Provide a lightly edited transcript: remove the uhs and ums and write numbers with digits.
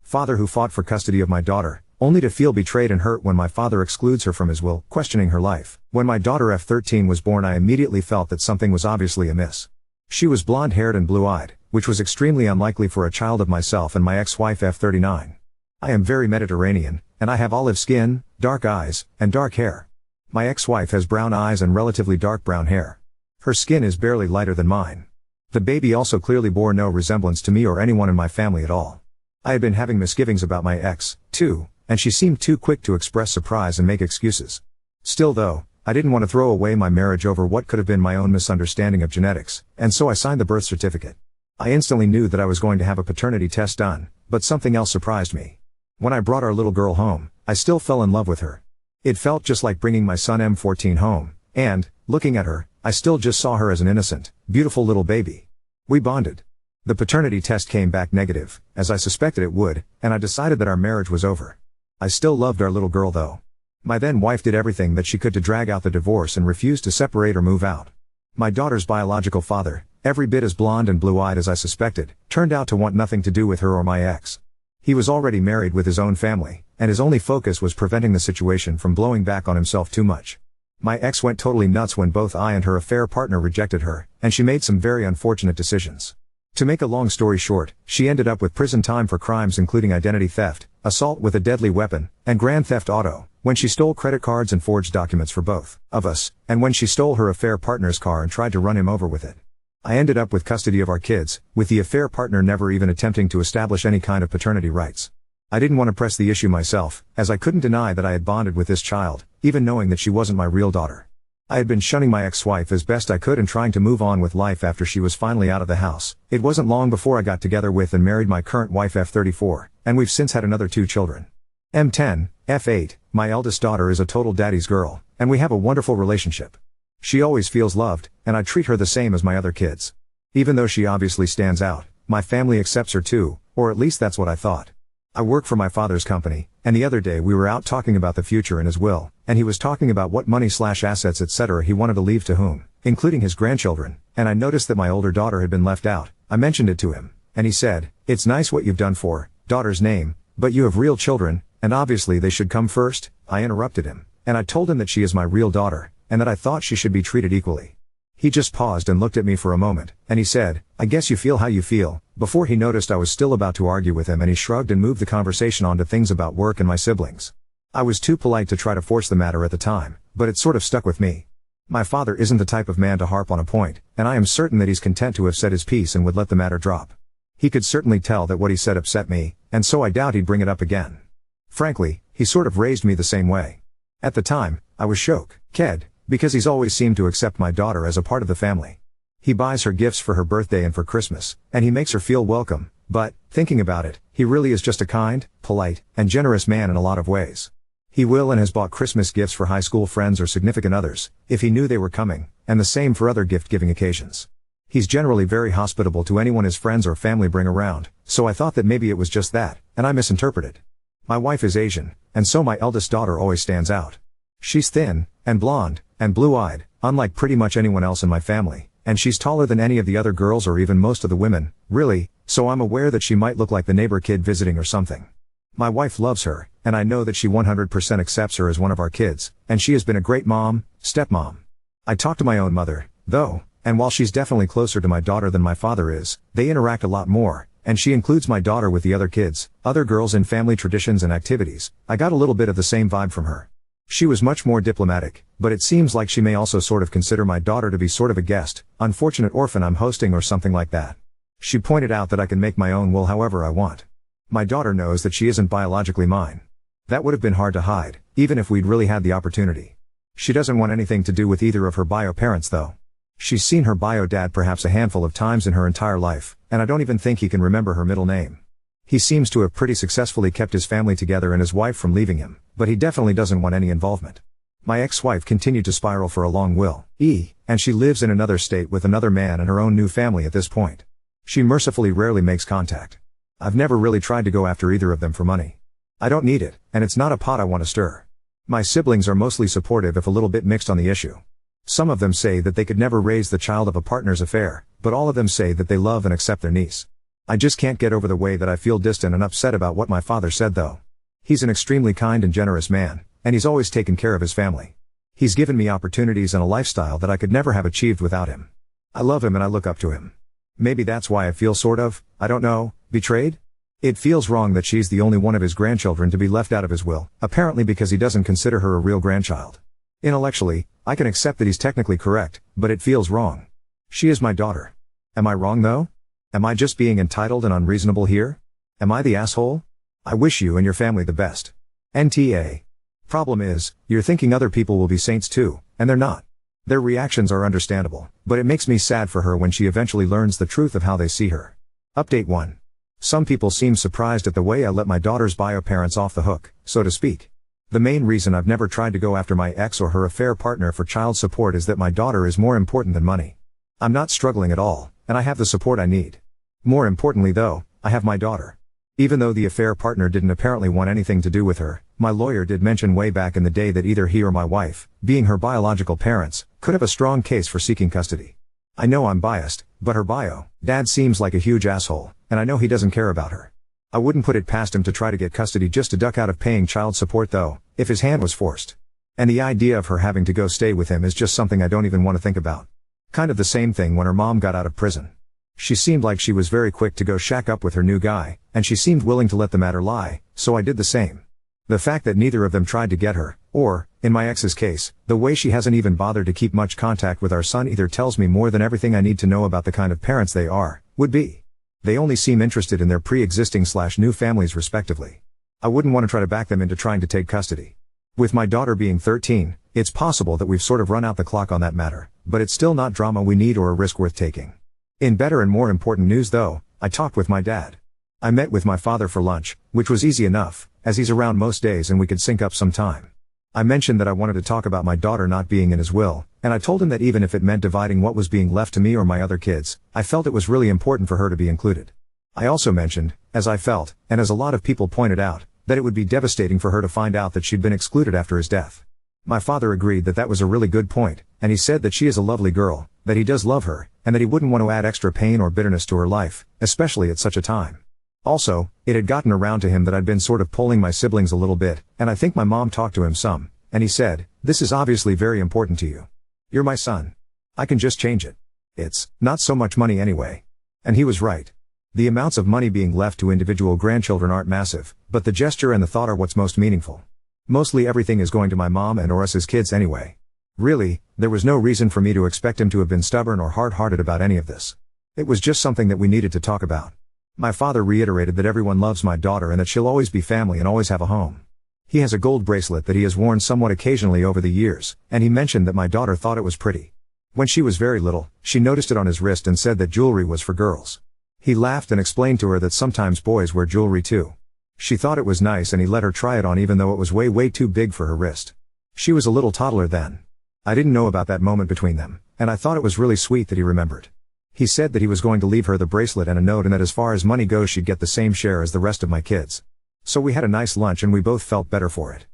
Father who fought for custody of my daughter, only to feel betrayed and hurt when my father excludes her from his will, questioning her life. When my daughter F13 was born, I immediately felt that something was obviously amiss. She was blonde-haired and blue-eyed, which was extremely unlikely for a child of myself and my ex-wife F39. I am very Mediterranean, and I have olive skin, dark eyes, and dark hair. My ex-wife has brown eyes and relatively dark brown hair. Her skin is barely lighter than mine. The baby also clearly bore no resemblance to me or anyone in my family at all. I had been having misgivings about my ex, too, and she seemed too quick to express surprise and make excuses. Still though, I didn't want to throw away my marriage over what could have been my own misunderstanding of genetics, and so I signed the birth certificate. I instantly knew that I was going to have a paternity test done, but something else surprised me. When I brought our little girl home, I still fell in love with her. It felt just like bringing my son M14 home, and, looking at her, I still just saw her as an innocent, beautiful little baby. We bonded. The paternity test came back negative, as I suspected it would, and I decided that our marriage was over. I still loved our little girl though. My then wife did everything that she could to drag out the divorce and refused to separate or move out. My daughter's biological father, every bit as blonde and blue-eyed as I suspected, turned out to want nothing to do with her or my ex. He was already married with his own family, and his only focus was preventing the situation from blowing back on himself too much. My ex went totally nuts when both I and her affair partner rejected her, and she made some very unfortunate decisions. To make a long story short, she ended up with prison time for crimes including identity theft, assault with a deadly weapon, and grand theft auto, when she stole credit cards and forged documents for both of us, and when she stole her affair partner's car and tried to run him over with it. I ended up with custody of our kids, with the affair partner never even attempting to establish any kind of paternity rights. I didn't want to press the issue myself, as I couldn't deny that I had bonded with this child, even knowing that she wasn't my real daughter. I had been shunning my ex-wife as best I could and trying to move on with life after she was finally out of the house. It wasn't long before I got together with and married my current wife F34, and we've since had another 2 children. M10, F8, my eldest daughter is a total daddy's girl, and we have a wonderful relationship. She always feels loved, and I treat her the same as my other kids. Even though she obviously stands out, my family accepts her too, or at least that's what I thought. I work for my father's company, and the other day we were out talking about the future and his will, and he was talking about what money/assets etc. he wanted to leave to whom, including his grandchildren, and I noticed that my older daughter had been left out. I mentioned it to him, and he said, "It's nice what you've done for daughter's name, but you have real children, and obviously they should come first." I interrupted him, and I told him that she is my real daughter, and that I thought she should be treated equally. He just paused and looked at me for a moment, and he said, "I guess you feel how you feel," before he noticed I was still about to argue with him, and he shrugged and moved the conversation on to things about work and my siblings. I was too polite to try to force the matter at the time, but it sort of stuck with me. My father isn't the type of man to harp on a point, and I am certain that he's content to have said his piece and would let the matter drop. He could certainly tell that what he said upset me, and so I doubt he'd bring it up again. Frankly, he sort of raised me the same way. At the time, I was shocked, because he's always seemed to accept my daughter as a part of the family. He buys her gifts for her birthday and for Christmas, and he makes her feel welcome, but, thinking about it, he really is just a kind, polite, and generous man in a lot of ways. He will and has bought Christmas gifts for high school friends or significant others, if he knew they were coming, and the same for other gift-giving occasions. He's generally very hospitable to anyone his friends or family bring around, so I thought that maybe it was just that, and I misinterpreted. My wife is Asian, and so my eldest daughter always stands out. She's thin, and blonde, and blue-eyed, unlike pretty much anyone else in my family, and she's taller than any of the other girls or even most of the women, really, so I'm aware that she might look like the neighbor kid visiting or something. My wife loves her, and I know that she 100% accepts her as one of our kids, and she has been a great mom, stepmom. I talk to my own mother, though, and while she's definitely closer to my daughter than my father is, they interact a lot more, and she includes my daughter with the other kids, other girls in family traditions and activities. I got a little bit of the same vibe from her. She was much more diplomatic, but it seems like she may also sort of consider my daughter to be sort of a guest, unfortunate orphan I'm hosting or something like that. She pointed out that I can make my own will however I want. My daughter knows that she isn't biologically mine. That would have been hard to hide, even if we'd really had the opportunity. She doesn't want anything to do with either of her bio parents though. She's seen her bio dad perhaps a handful of times in her entire life, and I don't even think he can remember her middle name. He seems to have pretty successfully kept his family together and his wife from leaving him, but he definitely doesn't want any involvement. My ex-wife continued to spiral for a long will, and she lives in another state with another man and her own new family at this point. She mercifully rarely makes contact. I've never really tried to go after either of them for money. I don't need it, and it's not a pot I want to stir. My siblings are mostly supportive if a little bit mixed on the issue. Some of them say that they could never raise the child of a partner's affair, but all of them say that they love and accept their niece. I just can't get over the way that I feel distant and upset about what my father said though. He's an extremely kind and generous man, and he's always taken care of his family. He's given me opportunities and a lifestyle that I could never have achieved without him. I love him and I look up to him. Maybe that's why I feel sort of, I don't know, betrayed? It feels wrong that she's the only one of his grandchildren to be left out of his will, apparently because he doesn't consider her a real grandchild. Intellectually, I can accept that he's technically correct, but it feels wrong. She is my daughter. Am I wrong though? Am I just being entitled and unreasonable here? Am I the asshole? I wish you and your family the best. NTA. Problem is, you're thinking other people will be saints too, and they're not. Their reactions are understandable, but it makes me sad for her when she eventually learns the truth of how they see her. Update 1. Some people seem surprised at the way I let my daughter's bio parents off the hook, so to speak. The main reason I've never tried to go after my ex or her affair partner for child support is that my daughter is more important than money. I'm not struggling at all, and I have the support I need. More importantly though, I have my daughter. Even though the affair partner didn't apparently want anything to do with her, my lawyer did mention way back in the day that either he or my wife, being her biological parents, could have a strong case for seeking custody. I know I'm biased, but her dad seems like a huge asshole, and I know he doesn't care about her. I wouldn't put it past him to try to get custody just to duck out of paying child support though, if his hand was forced. And the idea of her having to go stay with him is just something I don't even want to think about. Kind of the same thing when her mom got out of prison. She seemed like she was very quick to go shack up with her new guy, and she seemed willing to let the matter lie, so I did the same. The fact that neither of them tried to get her, or, in my ex's case, the way she hasn't even bothered to keep much contact with our son either tells me more than everything I need to know about the kind of parents they would be. They only seem interested in their pre-existing/new families respectively. I wouldn't want to try to back them into trying to take custody. With my daughter being 13, it's possible that we've sort of run out the clock on that matter, but it's still not drama we need or a risk worth taking. In better and more important news though, I talked with my dad. I met with my father for lunch, which was easy enough, as he's around most days and we could sync up some time. I mentioned that I wanted to talk about my daughter not being in his will, and I told him that even if it meant dividing what was being left to me or my other kids, I felt it was really important for her to be included. I also mentioned, as I felt, and as a lot of people pointed out, that it would be devastating for her to find out that she'd been excluded after his death. My father agreed that that was a really good point, and he said that she is a lovely girl, that he does love her, and that he wouldn't want to add extra pain or bitterness to her life, especially at such a time. Also, it had gotten around to him that I'd been sort of polling my siblings a little bit, and I think my mom talked to him some, and he said, "This is obviously very important to you. You're my son. I can just change it. It's not so much money anyway." And he was right. The amounts of money being left to individual grandchildren aren't massive, but the gesture and the thought are what's most meaningful. Mostly everything is going to my mom and or us as kids anyway. Really, there was no reason for me to expect him to have been stubborn or hard-hearted about any of this. It was just something that we needed to talk about. My father reiterated that everyone loves my daughter and that she'll always be family and always have a home. He has a gold bracelet that he has worn somewhat occasionally over the years, and he mentioned that my daughter thought it was pretty. When she was very little, she noticed it on his wrist and said that jewelry was for girls. He laughed and explained to her that sometimes boys wear jewelry too. She thought it was nice and he let her try it on even though it was way too big for her wrist. She was a little toddler then. I didn't know about that moment between them, and I thought it was really sweet that he remembered. He said that he was going to leave her the bracelet and a note and that as far as money goes she'd get the same share as the rest of my kids. So we had a nice lunch and we both felt better for it.